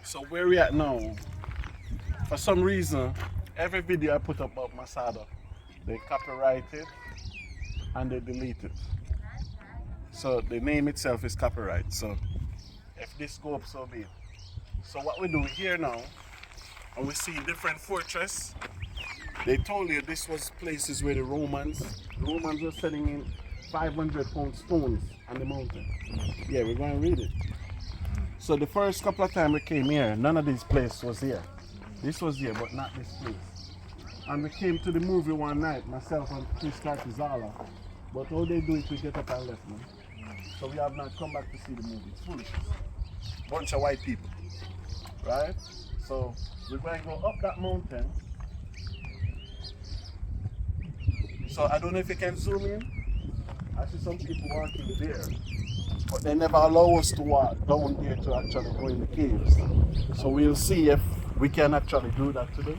So where we at now, for some reason, every video I put up about Masada, they copyright it and they delete it. So the name itself is copyright. So if this go up, so be it. So what we do here now, and we see different fortress. They told you this was places where the Romans were sending in 500-pound stones on the mountain. Yeah, we're going to read it. So the first couple of times we came here, none of these places was here. This was here, but not this place. And we came to the movie one night, myself and Chris Cartizala. But how they do it, we get up and left, man. So we have not come back to see the movie. It's foolishness. Bunch of white people, right? So we're going to go up that mountain. So I don't know if you can zoom in. I see some people walking there, but they never allow us to walk down there to actually go in the caves. So we'll see if we can actually do that today.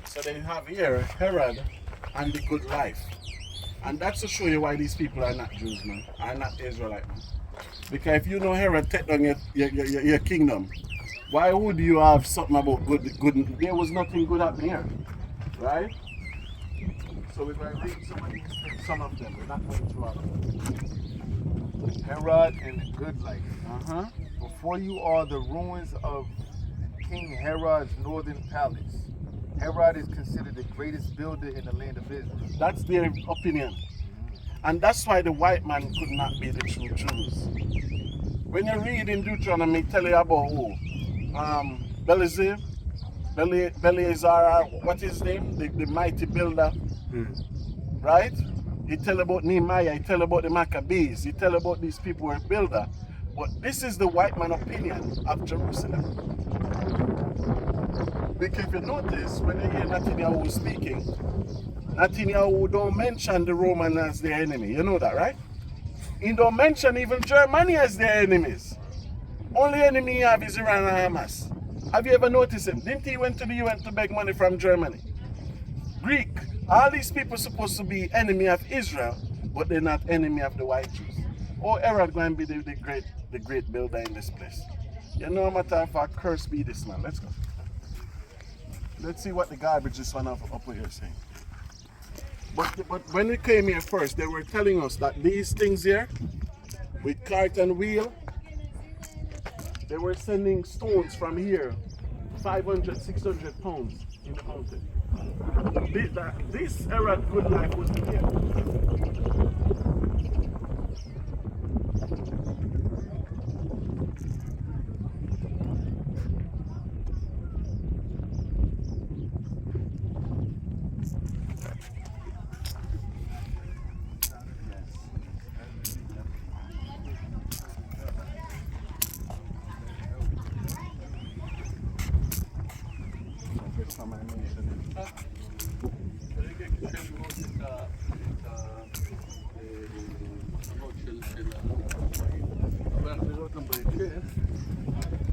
So they have here Herod and the good life. And that's to show you why these people are not Jews, man. Are not Israelite, man. Because if you know Herod take down your kingdom, why would you have something about good? There was nothing good happening here, right? So we're going to read some of them. We're not going through all of them. Herod and the good life. Uh-huh. Before you are the ruins of King Herod's northern palace. Herod is considered the greatest builder in the land of Israel. That's their opinion. And that's why the white man could not be the true Jews. When you read in Deuteronomy, tell you about who? Beleazar, what is his name? The mighty builder. Right? He tell about Nehemiah, he tell about the Maccabees, he tell about these people who are builder. But this is the white man opinion of Jerusalem. Because if you notice, when you hear Netanyahu speaking, Netanyahu don't mention the Roman as their enemy. You know that, right? He don't mention even Germany as their enemies. Only enemy he have is Iran and Hamas. Have you ever noticed him? Didn't he went to the UN to beg money from Germany? Greek. All these people supposed to be enemy of Israel, but they're not enemy of the white Jews. Oh, Herod going to be the great builder in this place. You know, matter of fact, curse be this man. Let's go. Let's see what the garbage is one up here saying. But when we came here first, they were telling us that these things here, with cart and wheel, they were sending stones from here, 500, 600 pounds in the mountain. This Herod good life was here.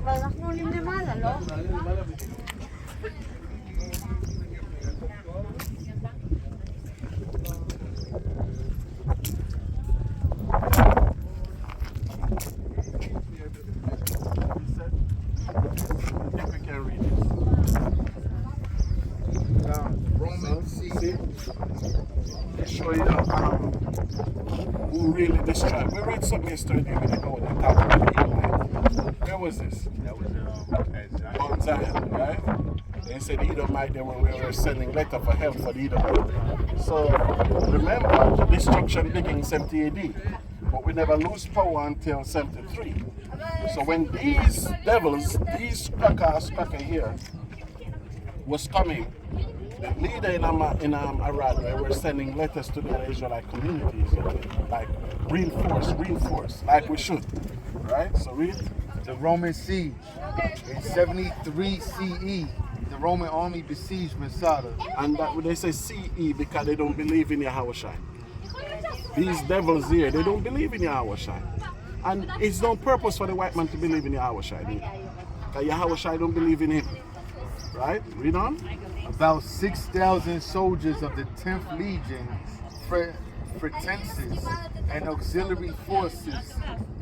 אבל אנחנו עולים למעלה, לא? Roman C. They show you who really destroyed. We read something yesterday, we didn't know what they talked about. Where was this? That was at Mount Zion, right? They said the Edomite, we were sending letter for help for the Edomite. So remember, the destruction began in 70 AD, but we never lose power until 73. So when these devils, these cracker here, was coming, the leader in Arad, they were sending letters to the Israelite communities, like reinforce, like we should, right? So read. the Roman siege. In 73 CE, the Roman army besieged Masada. And that, they say CE because they don't believe in Yahushua. These devils here, they don't believe in Yahushua. And it's no purpose for the white man to believe in Yahushua. Because Yahushua don't believe in him. Right? Read on. About 6,000 soldiers of the 10th Legion, Fretensis, and auxiliary forces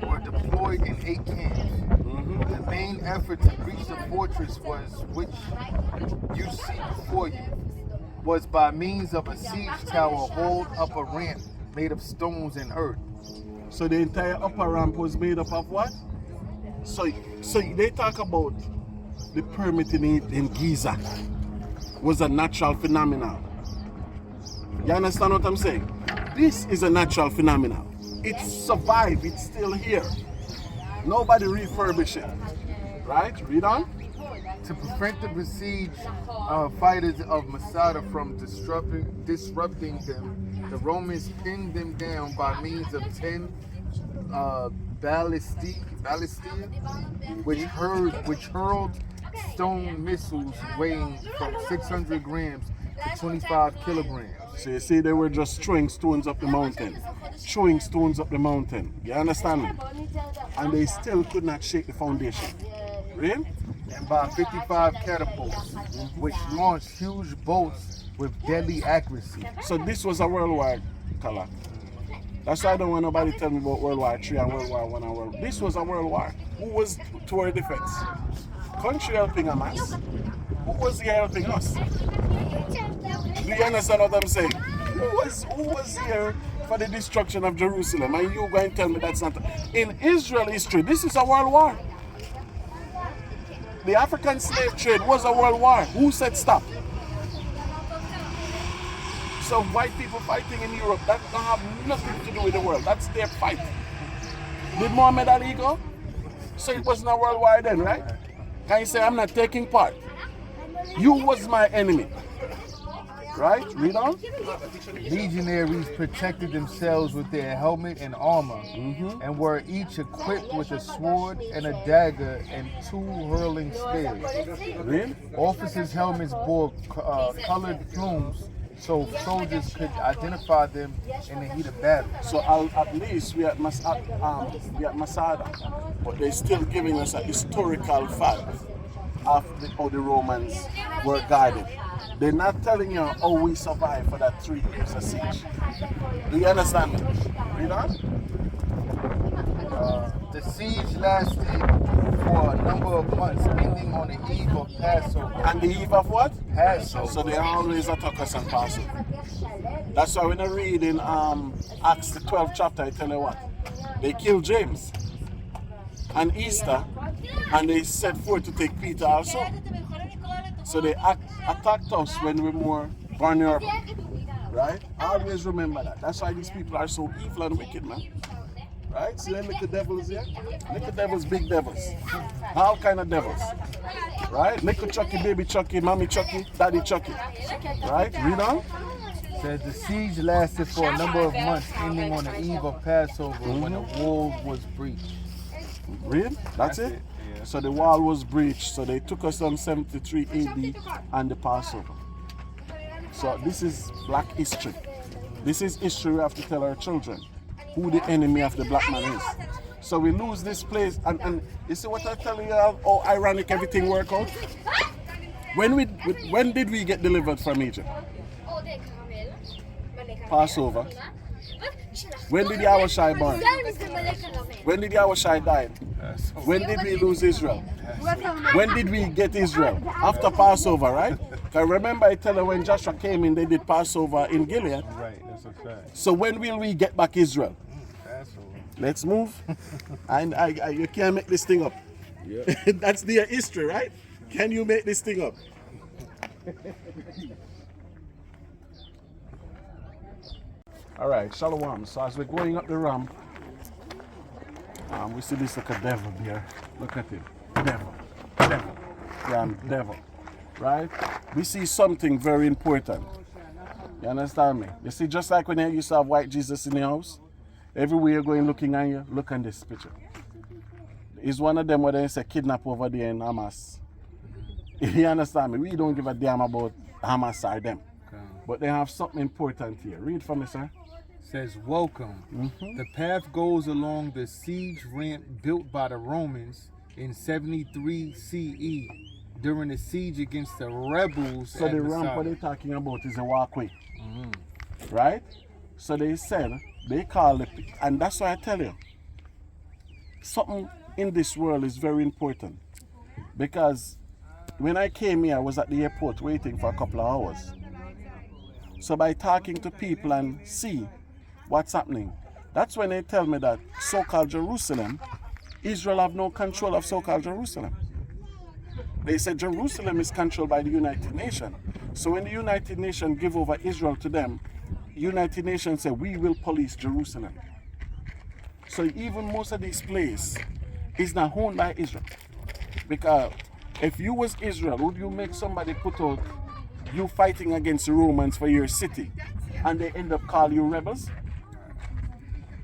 were deployed in 8 camps. The main effort to breach the fortress which you see before you, was by means of a siege tower hauled up a ramp made of stones and earth. So the entire upper ramp was made up of what? So they talk about the pyramid in Giza was a natural phenomenon. You understand what I'm saying? This is a natural phenomenon. It's survived, it's still here. Nobody refurbished it. Right? Read on. To prevent the besieged fighters of Masada from disrupting them, the Romans pinned them down by means of 10 ballistia, which hurled stone missiles weighing from 600 grams to 25 kilograms. So you see, they were just throwing stones up the mountain. Throwing stones up the mountain. You understand me? And they still could not shake the foundation. Read? And by 55 catapults, which launched huge bolts with deadly accuracy. So this was a worldwide color. That's why I don't want nobody tell me about World War III and World War I and World. This was a world war. Who was to our defense? Country helping Hamas. Who was here helping us? Do you understand what I'm saying? Who was here for the destruction of Jerusalem? And you going to tell me that's not in Israel history? This is a world war. The African slave trade was a world war. Who said stop? So white people fighting in Europe, that don't have nothing to do with the world. That's their fight. Did Muhammad Ali go? So it wasn't a world war then, right? Can you say I'm not taking part? You was my enemy. Right? Read on. Legionaries protected themselves with their helmet and armor, and were each equipped with a sword and a dagger and 2 hurling spears. Read. Officers' helmets bore colored plumes so soldiers could identify them in the heat of battle. So at least we at Masada, but they're still giving us a historical fact of how the Romans were guided. They're not telling you how we survived for that 3 years of siege. Do you understand me? Read on. The siege lasted for a number of months, ending on the eve of Passover. And the eve of what? Passover. So they always attack us on Passover. That's why when I read in Acts the 12th chapter, I tell you what. They killed James on Easter, and they set forth to take Peter also. So they attacked us when we were vulnerable. Right? Always remember that. That's why these people are so evil and wicked, man. Right? See them little devils here? Little devils, big devils. All kind of devils. Right? Little Chucky, baby Chucky, mommy Chucky, daddy Chucky. Right? Read on. Says the siege lasted for a number of months, ending on the eve of Passover when the wall was breached. Read? That's it? Yeah. So the wall was breached. So they took us on 73 AD and the Passover. So this is black history. This is history we have to tell our children who the enemy of the black man is. So we lose this place, and you see what I tell you, how ironic everything work out? When did we get delivered from Egypt? Passover. When did Yahushua born? When did Yahushua die? When did we lose Israel? When did we get Israel? After Passover, right? Because remember I tell you when Joshua came in, they did Passover in Gilead. Right, that's a fact. So when will we get back Israel? Passover. Let's move. And you can't make this thing up. Yeah. That's their history, right? Can you make this thing up? All right, shalom. So as we're going up the ramp, we see this like a devil here. Look at him. Devil. Yeah, devil. Right? We see something very important. You understand me? You see, just like when you used to have white Jesus in the house, everywhere you're going looking at you, look at this picture. It's one of them where they say kidnap over there in Hamas. You understand me? We don't give a damn about Hamas or them. Okay. But they have something important here. Read for me, sir. Says, welcome. The path goes along the siege ramp built by the Romans in 73 CE. during the siege against the rebels So at the ramp what Masada. they're talking about is a walkway. Right? So they said, they call it, and that's why I tell you, something in this world is very important. Because when I came here, I was at the airport waiting for a couple of hours. So by talking to people and see what's happening, that's when they tell me that so-called Jerusalem, Israel have no control of so-called Jerusalem. They said Jerusalem is controlled by the United Nations. So when the United Nations give over Israel to them, United Nations say we will police Jerusalem. So even most of these places is not owned by Israel. Because if you was Israel, would you make somebody put out you fighting against the Romans for your city and they end up calling you rebels?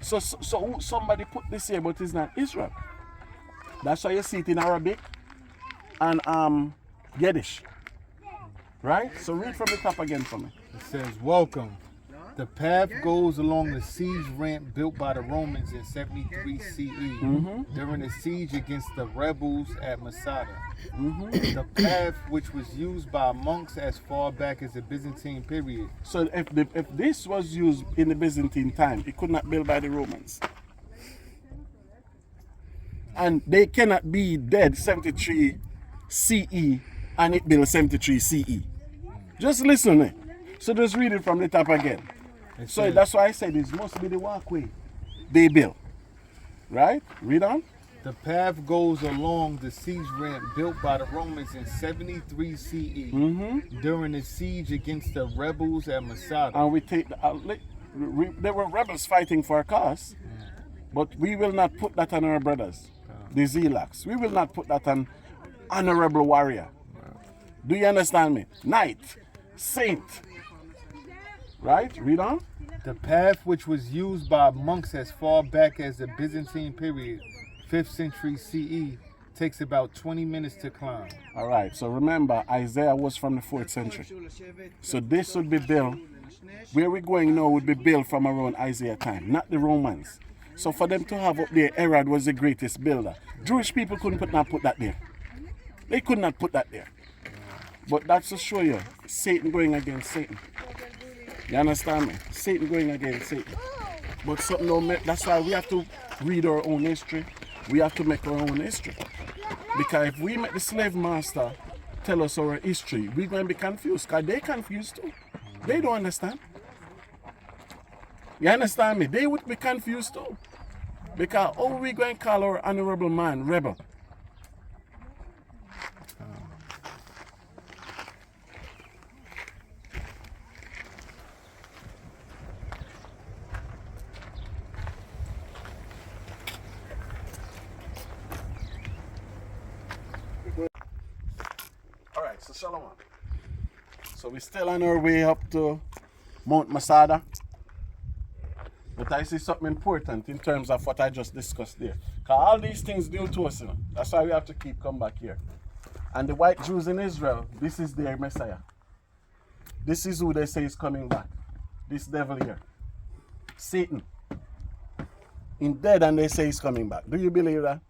So somebody put this here, but it's not Israel. That's why you see it in Arabic and Yiddish. Right? So read from the top again for me. It says, welcome. The path goes along the siege ramp built by the Romans in 73 CE during the siege against the rebels at Masada. The path, which was used by monks as far back as the Byzantine period. So if this was used in the Byzantine time, it could not be built by the Romans. And they cannot be dead 73 CE and it built 73 CE. Just listen. So just read it from the top again. So that's why I said this must be the walkway they built. Right? Read on. The path goes along the siege ramp built by the Romans in 73 CE during the siege against the rebels at Masada. And we take there were rebels fighting for a cause, but we will not put that on our brothers, the Zelaks. We will not put that on honorable warrior. Do you understand me? Knight, saint. Right? Read on. The path, which was used by monks as far back as the Byzantine period, 5th century CE, takes about 20 minutes to climb. All right. So remember, Isaiah was from the 4th century. So this would be built, where we're going now would be built from around Isaiah time, not the Romans. So for them to have up there, Herod was the greatest builder. Jewish people couldn't not put that there. They could not put that there. But that's to show you, Satan going against Satan. You understand me? Satan going against Satan. But something don't make, that's why we have to read our own history. We have to make our own history. Because if we make the slave master tell us our history, we're going to be confused. Because they're confused too. They don't understand. You understand me? They would be confused too. Because how are we going to call our honorable man rebel? Alright, so Shalom. So we're still on our way up to Mount Masada. But I see something important in terms of what I just discussed there. Because all these things new to us, you know. That's why we have to keep coming back here. And the white Jews in Israel, this is their Messiah. This is who they say is coming back. This devil here. Satan. In dead and they say he's coming back. Do you believe that?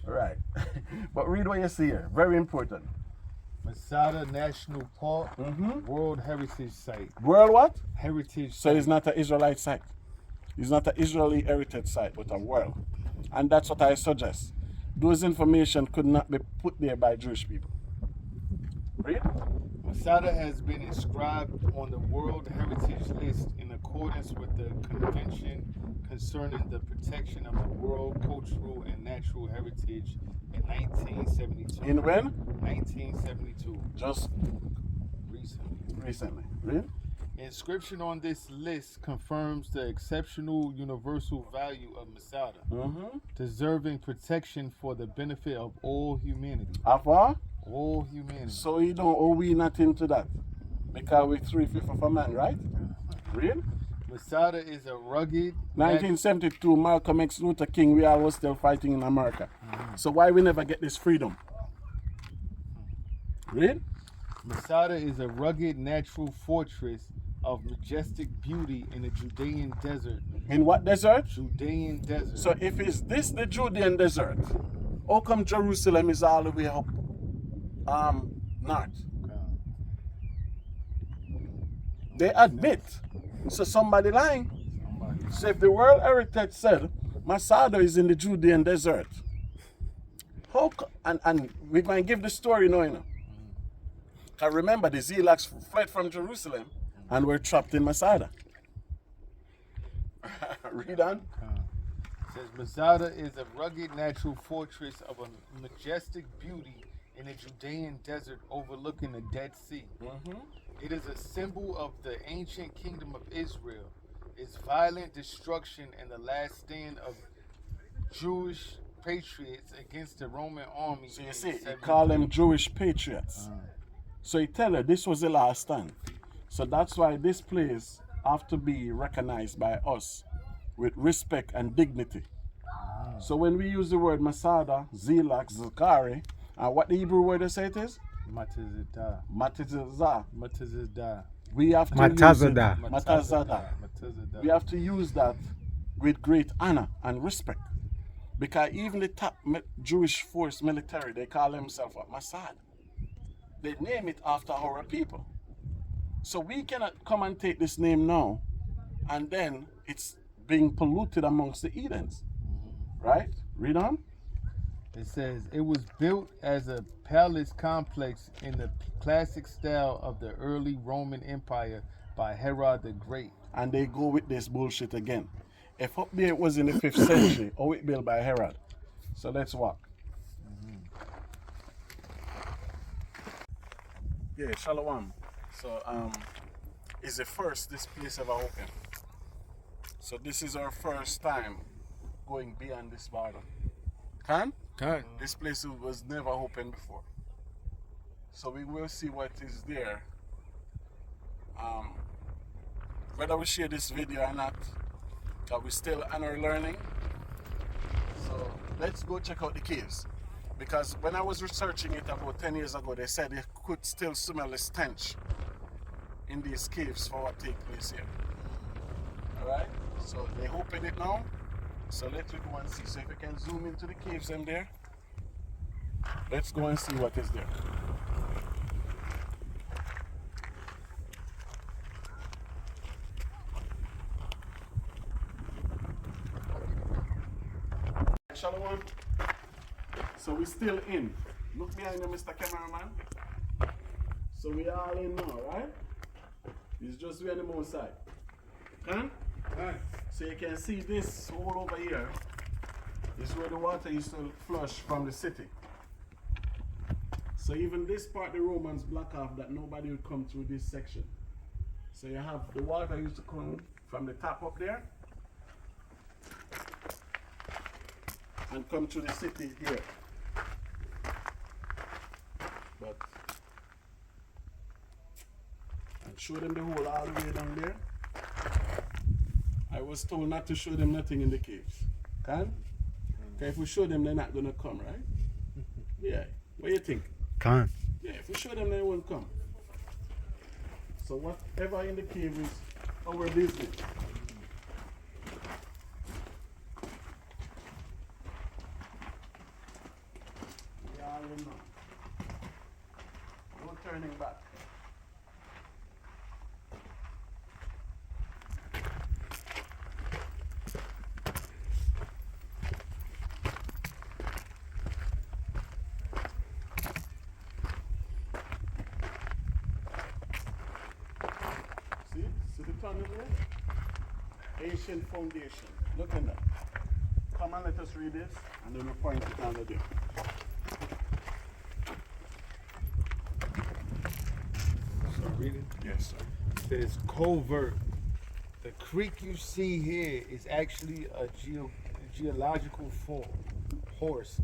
Right. But read what you see here. Very important. Masada National Park, World Heritage Site. World what? Heritage So it's not an Israelite site. It's not an Israeli heritage site, but a world. And that's what I suggest. Those information could not be put there by Jewish people. Read. Masada has been inscribed on the World Heritage List in accordance with the Convention concerning the protection of the world cultural and natural heritage in 1972. In when? 1972. Just recently. Read. Inscription on this list confirms the exceptional universal value of Masada, deserving protection for the benefit of all humanity. After? All humanity. So you don't owe we nothing to that. Because we're 3/5 of a man, right? Read. Masada is a rugged... 1972, Malcolm X, Luther King, we all was still fighting in America. So why we never get this freedom? Read. Masada is a rugged natural fortress of majestic beauty in the Judean desert. In what desert? Judean desert. So if it's this the Judean desert, how come Jerusalem is all the way up Not. They admit. So somebody lying. So if the World Heritage said Masada is in the Judean desert, and we're going to give the story now, you know. Because remember, the Zelaks fled from Jerusalem and were trapped in Masada. Read on. It says Masada is a rugged natural fortress of a majestic beauty in the Judean desert overlooking the Dead Sea. It is a symbol of the ancient kingdom of Israel, its violent destruction and the last stand of Jewish patriots against the Roman army. So you see, you call them Jewish patriots. So he tell her this was the last stand. So that's why this place have to be recognized by us with respect and dignity. So when we use the word Masada, Zilak, Zakari, and what the Hebrew word they say it is? Matazada. Matizah. Matazada. We have to Matazada. use it. Matazada. Matazada. We have to use that with great honor and respect. Because even the top Jewish force military, they call themselves Masad. They name it after our people. So we cannot come and take this name now and then it's being polluted amongst the heathens. Right? Read on. It says it was built as a palace complex in the classic style of the early Roman Empire by Herod the Great. And they go with this bullshit again. If up there it was in the 5th century, or it built by Herod. So let's walk. Yeah, Shalom. So is the first this place ever open. So this is our first time going beyond this border. Can? This place was never open before. So we will see what is there. Whether we share this video or not, because we're still on our learning. So let's go check out the caves. Because when I was researching it about 10 years ago, they said they could still smell the stench in these caves for what takes place here. Alright? So they open it now. So let's go and see. So if we can zoom into the caves in there, let's go and see what is there. Shalom. So we're still in. Look behind you, Mr. Cameraman. So we are all in now, right? It's just we on the more side. Can? So you can see this all over here is where the water used to flush from the city. So even this part the Romans block off that nobody would come through this section. So you have the water used to come from the top up there and come to the city here. But and show them the hole all the way down there. I was told not to show them nothing in the caves. Can? Okay, if we show them, they're not gonna come, right? Yeah. What do you think? Can. Yeah, if we show them, they won't come. So whatever in the cave is our business. We are in now. No turning back. See the tunnel there? Ancient foundation. Look at that. Come and let us read this, and then we'll point it down there. So read it. Yes, sir. It says covert. The creek you see here is actually a geological horse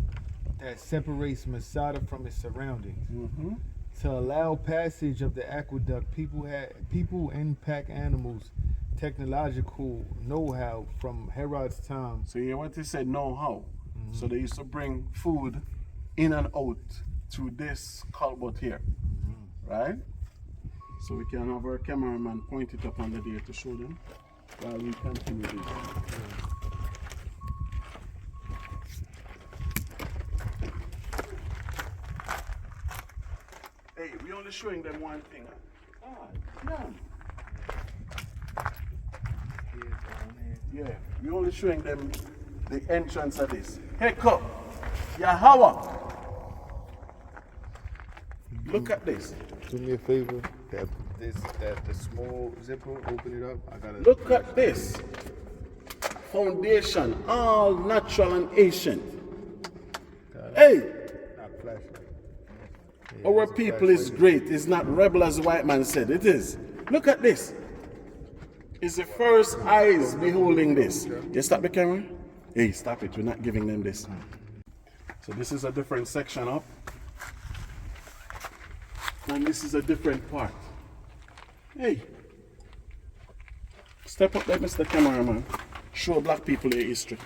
that separates Masada from its surroundings. Mm-hmm. To allow passage of the aqueduct, people and pack animals technological know-how from Herod's time. So you what they said, know-how. So they used to bring food in and out through this culvert here, right? So we can have our cameraman point it up under there to show them while we continue this. only showing them one thing. Yeah. Yeah, we're only showing them the entrance of this. Hey, come. Yahweh. Look at this. Do me a favor. That the small zipper, open it up. I gotta Look at this. Foundation, all natural and ancient. Hey, not flashlight. our people is great. It's not rebel as the white man said. It is. Look at this. It's the first eyes beholding this. You stop the camera? Hey, stop it. We're not giving them this. So this is a different section up. And this is a different part. Hey. Step up there, Mr. Cameraman. Show black people their history.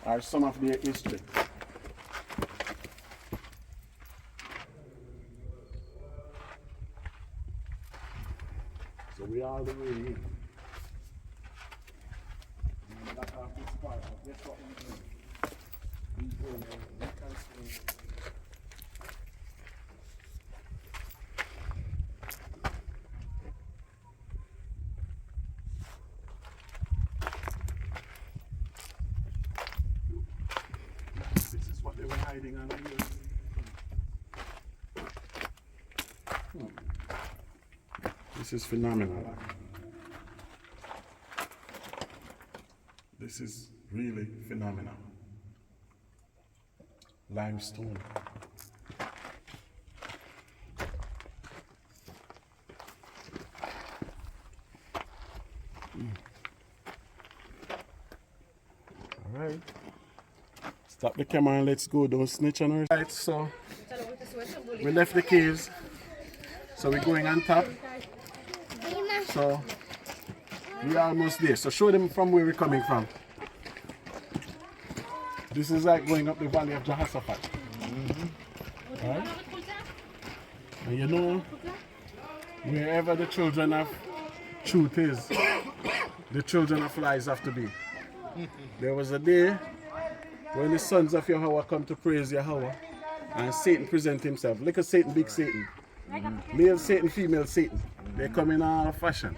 Or some of their history. So we are all the way in. Back off this part, but guess what we do? We go there, we can see. This is what they were hiding under here. This is phenomenal. This is really phenomenal. Limestone. All right. Stop the camera and let's go. Don't snitch on her. Right, so we left the caves. So we're going on top. So we're almost there. So show them from where we're coming from. This is like going up the valley of Jehoshaphat. Right? And you know, wherever the children of truth is, the children of lies have to be. There was a day when the sons of Yahweh come to praise Yahweh and Satan present himself. Look at Satan, big Satan. Male Satan, female Satan. They come in all fashion.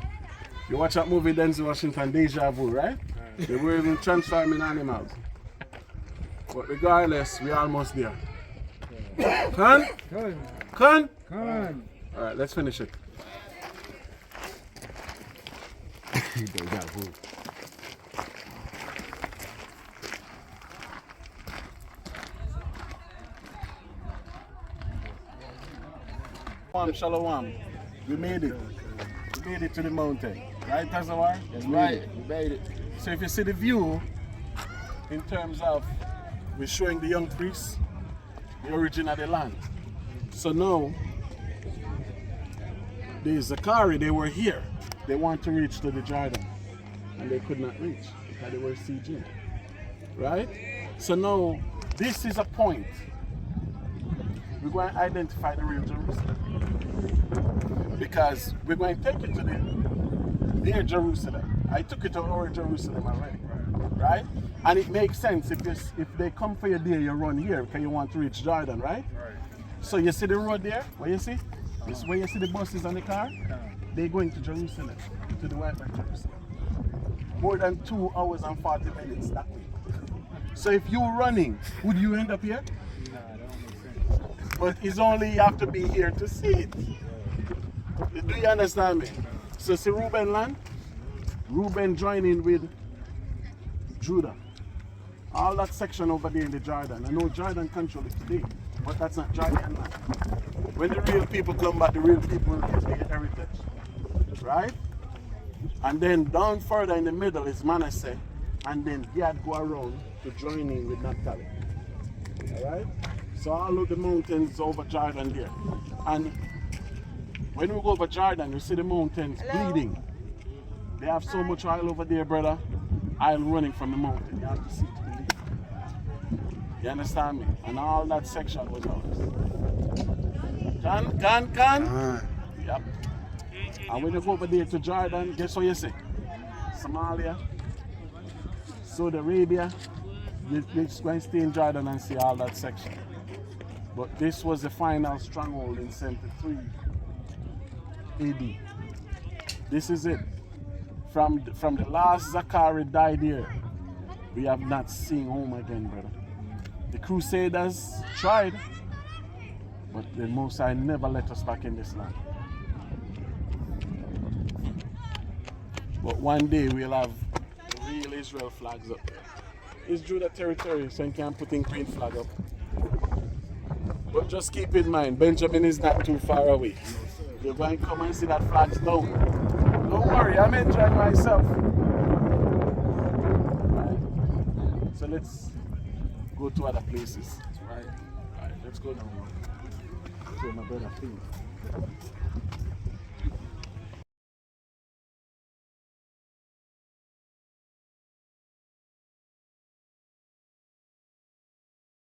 You watch that movie Denzel Washington, Deja Vu, right? They were even transforming animals. But regardless, we're almost there. Con? Con? Con. Alright, let's finish it. Deja vu. Shalom. We made it. We made it to the mountain. Right, Tazawar? That's right. We made it. So if you see the view, in terms of, we're showing the young priests the origin of the land. So now, the Zakari, they were here. They want to reach to the Jordan. And they could not reach because they were sieging. Right? So now, this is a point. We're going to identify the real Jerusalem. Because we're going to take it to their Jerusalem. I took it to our Jerusalem already. Right? And it makes sense if they come for your day, you run here because you want to reach Jordan, right? So you see the road there? What you see? This is where you see the buses and the car? They're going to Jerusalem, to the White Man Jerusalem. More than 2 hours and 40 minutes that way. So if you're running, would you end up here? No, that don't make sense. But it's only you have to be here to see it. Do you understand me? So see Reuben land? Reuben joining with Judah. All that section over there in the Jordan. I know Jordan control it today, but that's not Jordan land. When the real people come back, the real people will get their heritage. Right? And then down further in the middle is Manasseh, and then Gad go around to join in with Naphtali. Alright? So all of the mountains over Jordan there. And when we go over Jordan, you see the mountains bleeding. They have so much oil over there, brother. Oil running from the mountain. You have to see to believe. You understand me? And all that section was ours. Can? Yep. And when you go over there to Jordan, guess what you see? Somalia, Saudi Arabia. You're just going to stay in Jordan and see all that section. But this was the final stronghold in 73 AD. This is it. From the last Zachary died here, we have not seen home again, brother. The Crusaders tried, but the Most High never let us back in this land. But one day we'll have real Israel flags up there. It's Judah territory, so you can't put in green flag up. But just keep in mind, Benjamin is not too far away. You're going to come and see that flag's down. Don't worry, I'm enjoying myself. Right. So let's go to other places. Right, let's go now. So my brother, please.